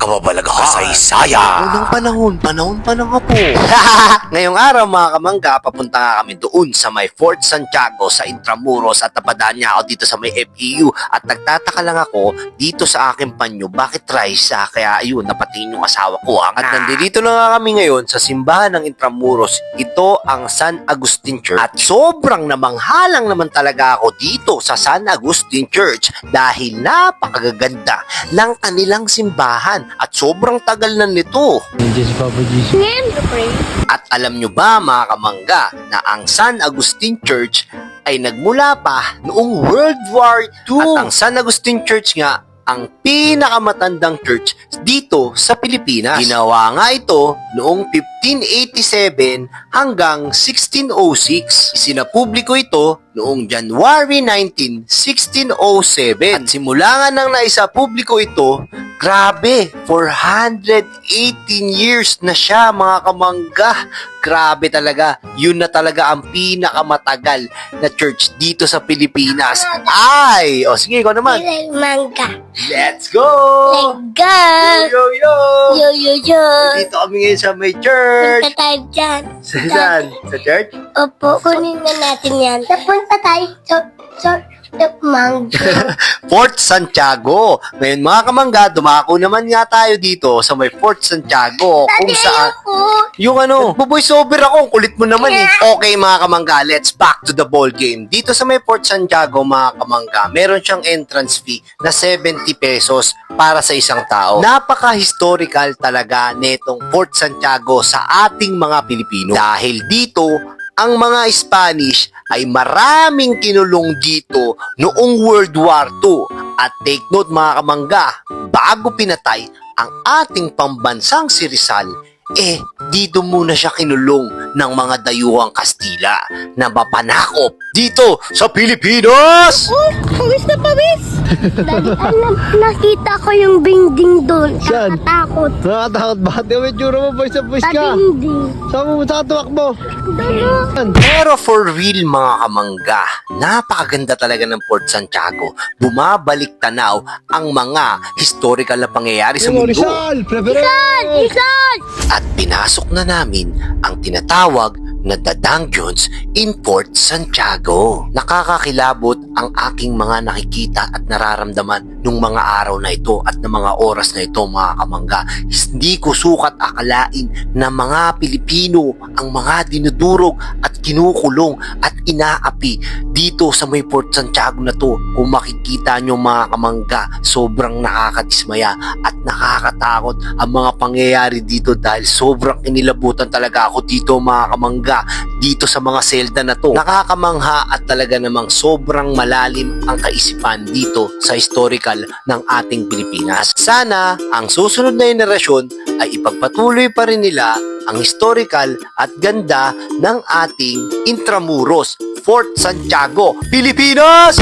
kababalaga kasaysayan. Unang panahon pa ng apo. Ngayong araw mga kamangga, papunta nga kami doon sa may Fort Santiago sa Intramuros at napadaan niya ako dito sa may FEU at nagtataka lang ako dito sa aking panyo bakit rice kaya ayun napatingin yung asawa ko at nandito na nga kami ngayon sa simbahan ng Intramuros. Ito ang San Agustin Church at sobrang namanghalang naman talaga ako dito sa San Agustin Church dahil napakaganda ng kanilang simbahan at sobrang tagal na nito. At alam nyo ba mga kamangga na ang San Agustin Church ay nagmula pa noong World War II. At ang San Agustin Church nga ang pinakamatandang church dito sa Pilipinas. Ginawa nga ito noong 1587 hanggang 1606. Isinapubliko ito noong January 19, 1607. At simula nga nang naisapubliko ito, grabe, 418 years na siya mga kamangga. Grabe talaga, yun na talaga ang pinakamatagal na church dito sa Pilipinas. Ay! O sige, ikaw naman. Mangga. Let's go! Let's go! Yo, yo! Yo, yo, yo. Dito kami ngayon sa may church. Punta tayo dyan. Saan? Sa church? Opo, kunin na natin yan. Napunta tayo sa mangga. Fort Santiago. Ngayon mga kamangga, dumako naman nga tayo dito sa may Fort Santiago. Kung saan, yung voice over ako, ang kulit mo naman eh. Okay mga kamangga, let's back to the ball game. Dito sa may Fort Santiago mga kamangga, meron siyang entrance fee na 70 pesos para sa isang tao. Napaka-historical talaga netong Fort Santiago sa ating mga Pilipino. Dahil dito, ang mga Spanish ay maraming kinulong dito noong World War II. At take note mga kamangga, bago pinatay ang ating pambansang si Rizal, dito muna siya kinulong ng mga dayuhang Kastila na mapanakop dito sa Pilipinas! Pawis na pawis! Dali, nakita ko yung binding doon. Saan? Nakatakot. Nakakatakot ba? Di ba yung tsura mo, boys na boys Sa ka? binding. Saan mo sa katuwak mo? Doon. Pero for real mga kamangga, napakaganda talaga ng Fort Santiago. Bumabalik tanaw ang mga historical na pangyayari sa mundo. Rizal! Preference! Isan! At pinasok na namin ang tinatawag na The Dungeons in Fort Santiago. Nakakakilabot ang aking mga nakikita at nararamdaman nung mga araw na ito at ng mga oras na ito mga kamangga. Hindi ko sukat akalain na mga Pilipino ang mga dinudurog at kinukulong at inaapi dito sa may Fort Santiago na to. Kung makikita nyo mga kamangga, sobrang nakakadismaya at nakakatakot ang mga pangyayari dito dahil sobrang kinilabutan talaga ako dito mga kamangga, dito sa mga selda na to. Nakakamangha at talaga namang sobrang malalim ang kaisipan dito sa historical ng ating Pilipinas. Sana ang susunod na henerasyon ay ipagpatuloy pa rin nila ang historical at ganda ng ating Intramuros, Fort Santiago, Pilipinas!